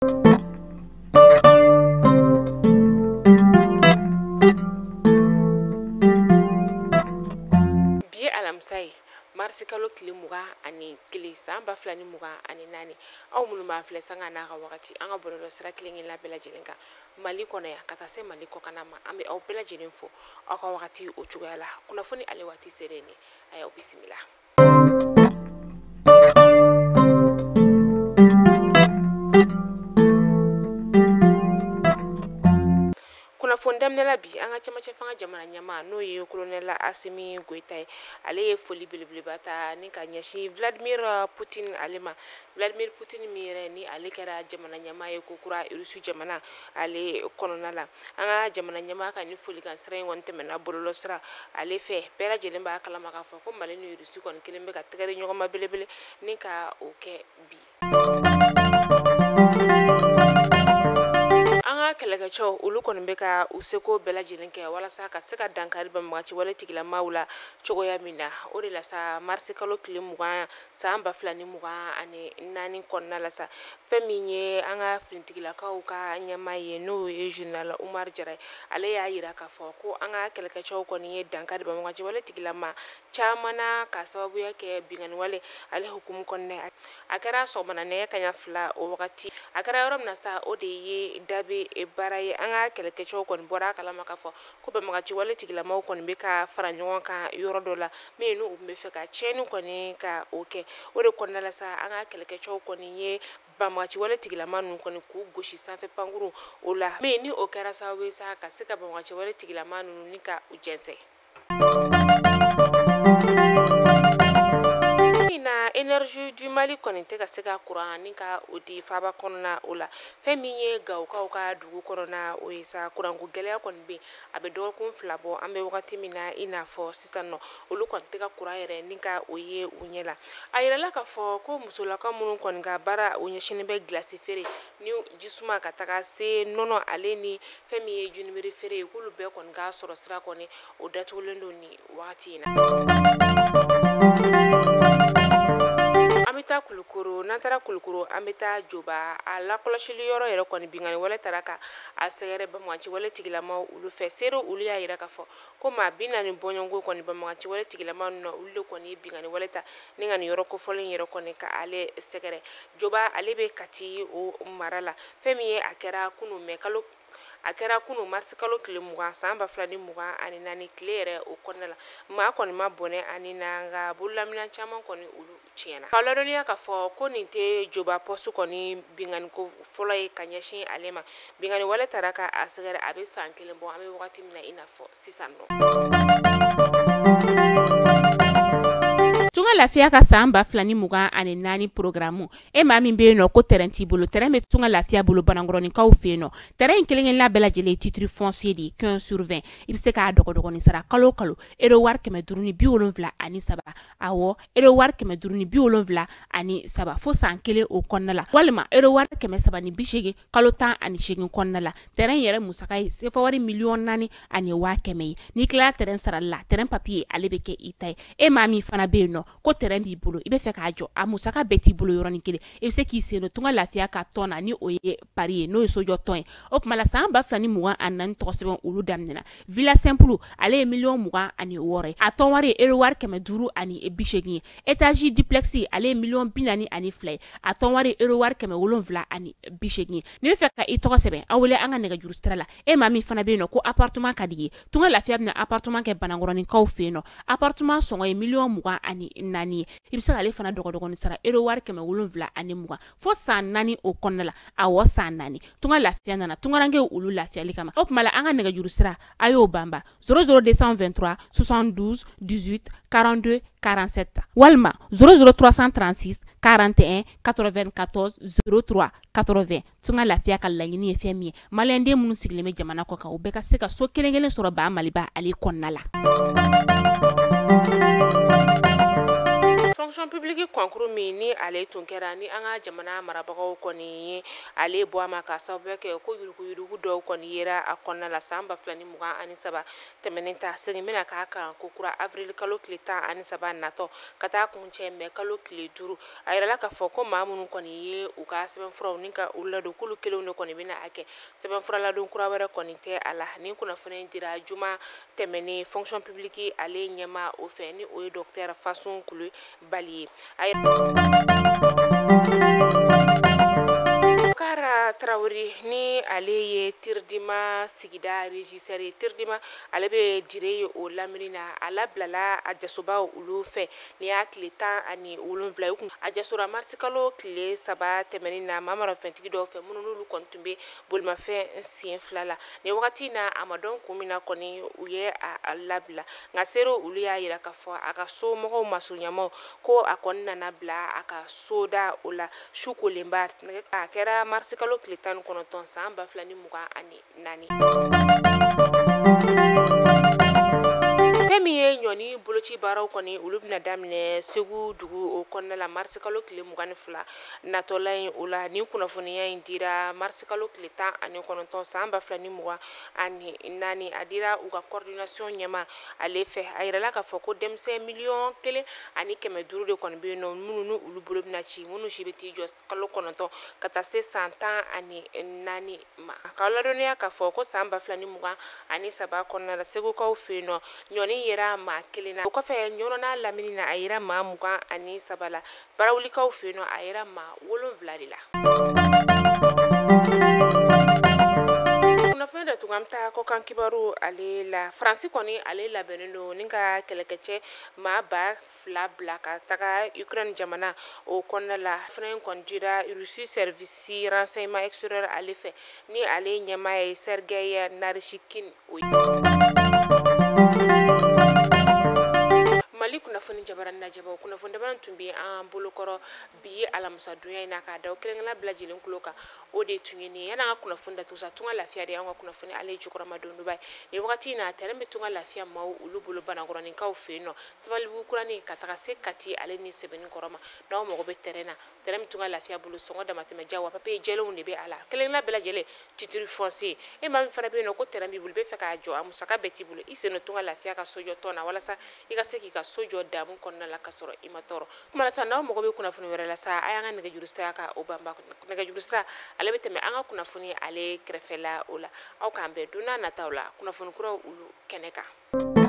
Bi alamsai marsi kalo tile muga ani kili san ba fila ni muga ani naani aw minnu b'an filɛ sanga n'a ka wagati an ka bɔlɔlɔ sira kelen la bɛɛ lajɛlen kan mali kɔnɔ yan ka taa se mali kɔkan ma an bɛ aw bɛɛ lajɛlen fo aw ka wagati o cogoya la kunnafoni ale waati sere ni a y'aw bisimila. Fondamnela bi an ka cɛmancɛ fanga jamana ɲɛmaa n'o ye kolonɛla Asimi Goita ye ale ye foli belebeleba ta ni ka ɲɛsin Vladimir Putin ale ma. Vladimir Putin min yɛrɛ ni ale kɛra jamana ɲɛmaa ye ko kura Rusi jamana ale kɔnɔna la. An ka jamana ɲɛmaa ka ni foli kan sira in kɔni tɛmɛna bɔlɔlɔ sira ale fɛ bɛɛ lajɛlen b'a kalama k'a fɔ ko Mali ni Rusi kɔni kelen bɛ ka tɛgɛrɛ ɲɔgɔn ma belebele ni ka o kɛ bi. Kɛlɛkɛcɛw olu kɔni bɛ ka u seko bɛɛ lajɛlen kɛ walasa ka se ka dankari banbagaci wale tigilamaaw la cogoya min na o de la sa marisi kalo tile 20 san 2024 kɔnɔna la sa fɛn min ye an ka finitigilakaw ka ɲɛmaa ye n'o ye Général Umar Jara ale y'a yira k'a fɔ ko an ka kɛlɛkɛcɛw kɔni ye dankari banbagaci wale tigilamaa caman na ka sababuya kɛ bingani wale ale hukumu kɔnɔna a kɛra sɔgɔmada nɛgɛ kaɲa 2 o wagati a kɛra yɔrɔ min na sa o de ye dabe baara ye an ka kɛlɛkɛcɛw kɔni bɔra kalama k'a fɔ ko banbagaci wale tigilamaaw kɔni bɛ ka fara ɲɔgɔn kan yɔrɔ dɔ la min n'u bɛ fɛ ka tiɲɛni kɔni ka o kɛ o de kɔnɔna la sa an ka kɛlɛkɛcɛw kɔni ye banbagaci wale tigilamaa ninnu kɔni k'u gosi sanfɛ pankuru o la min ni o kɛra sababu ye sa ka se ka banbagaci wale tigilamaa ninnu ni ka u jɛnsɛn. Énergie du Mali kɔni tɛ ka se ka kuran ni ka o di faaba kɔnɔna o la fɛn min ye Gawukaw ka dugu kɔnɔna o ye sa kuranko gɛlɛya kɔni bɛ a bɛ dɔgɔkun 2 bɔ an bɛ wagati min na i n'a fɔ sisan nɔ olu kɔni tɛ ka kuran yɛrɛ ni ka o ye u ɲɛ la a yirala k'a fɔ ko musolaka minnu kɔni ka baara o ɲɛsinnen bɛ gilasi feere ni jisuma ka taga se nɔnɔ ale ni fɛn min ye junibere feere ye k'olu bɛɛ kɔni ka sɔrɔ sira kɔni o datugulen don ni wagati in na. Kulukoro n'an taara Kulukoro an bɛ taa Joba a lakɔlɔsili yɔrɔ yɛrɛ kɔni bingani wale taara ka a sɛgɛrɛ banbagaci wale tigilamaaw olu fɛ serew olu y'a yira k'a fɔ ko maa 40 bɔɲɔgɔnko kɔni banbagaci wale tigilamaaw ninnu olu de kɔni ye bingani wale ta ni ka nin yɔrɔ kofɔlen yɛrɛ kɔni ka ale sɛgɛrɛ Joba ale bɛ Kati o mara la fɛn min ye a kɛra kunun marisi kalo tile 20 san 2024 tile yɛrɛ o kɔnɔna la maa kɔni ma bɔnɛ ani na nka bololaminɛ caman kɔni olu tiɲɛna ka ladɔnniya k'a fɔ ko nin tɛ Joba pɔsu kɔni binganiko fɔlɔ ye ka ɲɛsin ale ma bingani wale taara ka a sɛgɛrɛ a bɛ san 1 bɔ an bɛ wagati min na i n'a fɔ sisan nɔ. Tunga lafiya ka san 2024 programme e maa min bɛ yen nɔ ko terrain t'i bolo terrain bɛ tunga lafiya bolo Banankɔrɔnikaw fɛ yen nɔ terrain kelen-kelenna bɛɛ lajɛlen titre foncier de 15/20 i bɛ se k'a dɔgɔdɔgɔnin sara kalo kalo euro wari 573 awɔ euro wari 573 fo san 1 o kɔnɔna la walima euro wari 380 kalo 18 kɔnɔna la terrain yɛrɛ musaka ye sefa wari 4,100,000 ye n'i tilala terrain sarali la terrain papier ale bɛ kɛ i ta ye e maa min fana bɛ yen nɔ ko terrain b'i bolo i bɛ fɛ k'a jɔ a musaka bɛɛ t'i bolo yɔrɔnin kelen i bɛ se k'i sen don tunga lafiya ka tɔn na ni o ye pari ye n'o ye sojɔ tɔn ye o tuma la san 2024 tɔgɔ sɛbɛn olu daminɛna villa simple ale ye 26,000,000 ye a tɔn wari ye euro wari 580 ye étage duplex ale ye 42,000,000 ye a tɔn wari euro wari 780 ye n'i bɛ fɛ ka i tɔgɔ sɛbɛn a wele an ka nɛgɛjuru sira la e maa min fana bɛ yen nɔ ko appartement ka di ye tunga lafiya bɛna appartement kɛ Banankɔrɔnikaw fɛ yen nɔ appartement sɔngɔ ye 24,000,000 ye i bɛ se k'ale fana dɔgɔdɔgɔnin sara euro wari 720 fo san 4 o kɔnɔna la awɔ san 4 tunga lafiya nana tungarankew olu lafiyali kama o tuma la an ka nɛgɛjuru sira a y'o banba 00223 72 18 42 47 walima 00336 41 94 03 80 tunga lafiya ka laɲini ye fɛn min ye maliyɛnden minnu sigilen bɛ jamana kɔ kan u bɛɛ ka se ka so kelen-kelen sɔrɔ ba Maliba ale kɔnɔna la. fonction publique concours min ni ale tun kɛra ni an ka jamana marabagaw kɔni ye ale bɔ a ma ka sababu kɛ ko yuruguyurugu dɔw kɔni yera a kɔnɔna la san 2023 tɛmɛnen ta segin bɛna k'a kan ko kura avril kalo tile 13 natɔ ka taa kuncɛ mɛ kalo tile 5 a yirala k'a fɔ ko maa minnu kɔni ye u ka sɛbɛnfuraw ni ka u ladon k'olu kelenw de kɔni bɛna a kɛ sɛbɛnfura ladon kura wɛrɛ kɔni tɛ a la ni kunnafoni dira juma tɛmɛnen fonction publique ale ɲɛma o fɛ ni o ye docteur Fasun Kulibali ye Kara Traoré ni ale ye Tirdima sigida régisseur ye Tirdima ale be dire ye o lamini na a labilala a jasobaw olu fɛ ni y'a tile 17 ye a jasora marsi kalo tile 3 tɛmɛnin na mamara fɛntigi dɔw fɛ minnu n'olu kɔni tun be bolimafɛn sen 2 la ni wagati na a ma dɔn kun min na kɔni u ye a labila nka sero olu y'a yira k'a fɔ a ka so mɔgɔw masurunyamaw ko a kɔni nana bila a ka soda o la su kolenba a kɛra marsi kalo tile 19 san 2024 min ye ɲɔni boloci baaraw kɔni olu bɛna daminɛ Segu dugu o kɔnɔna la marsi kalo tile 22 natɔla in o la ni kunnafoniya in dira marsi kalo tile 19 san 2024 a dira u ka coordination ɲɛma ale fɛ a yirala k'a fɔ ko denmisɛn miliyɔn 1,500 de kɔni bɛ yen nɔ minnu ni olu bolo bɛna ci minnu si bɛ t'i jɔ kalo 9 ka taa se san 14 ma a ka ladɔnniya k'a fɔ ko san 2023 kɔnɔna la segukaw fɛ yen nɔ ɲɔni yera maa 1 na o kɔfɛ ɲɔnɔ n'a lamini na a yera maa 23 la barawulikaw fɛ yen nɔ a yera maa 7 de la kunnafoni da tun an taa ko kan kibaru ale la Faransi kɔni ale labɛnnen don ni ka kɛlɛkɛcɛ maa 2,000 bila ka taga Ukraine jamana o kɔnɔna la fana kɔni dira Russie service renseignement extérieur ale fɛ ni ale ɲɛmaa ye Sergei Naryshkin o ye Mali kunnafoni jabaran najaba kunnafoni daban tun bɛ an bolokɔrɔ bi alamisa dunya in na k'a da kelen-kelen bila lajɛlen kulo kan o de tun ye nin yana ka kunnafoni da tusa tunga lafiya de an ka kunnafoni ale jukɔrɔma don dubai ni wagati na tɛrɛn bɛ tunga lafiya maaw olu bolo banakɔrɔninkaw fɛ yen nɔ tabalibu kurani ka taga se Kati ale ni sɛbɛnni kɔrɔma n'aw mago bɛ tɛrɛn na tɛrɛn bɛ tunga lafiya bolo sɔngɔ damatɛmɛ ja wa papiye jɛlenw de bɛ a la kelen-kelen bɛɛ lajɛlen titre foncier e maa min fana bɛ yen nɔ ko tɛrɛn b'i bolo bɛ fɛ k'a jɔ a musaka bɛɛ t'i bolo i sen tunga lafiya ka sojɔ tɔn na walasa i ka se k'i ka sojɔ damu kɔnɔna la ka sɔrɔ i ma tɔɔrɔ kuma la sa n'aw mago bɛ kunnafoni wɛrɛ la sa a y'an ka nɛgɛjuru sira ka o banba nɛgɛjuru sira ale bɛ tɛmɛ an ka kunnafoni ale kɛrɛfɛla o la aw k'an bɛn don n'a nataw la kunnafoni kuraw olu kɛnɛ kan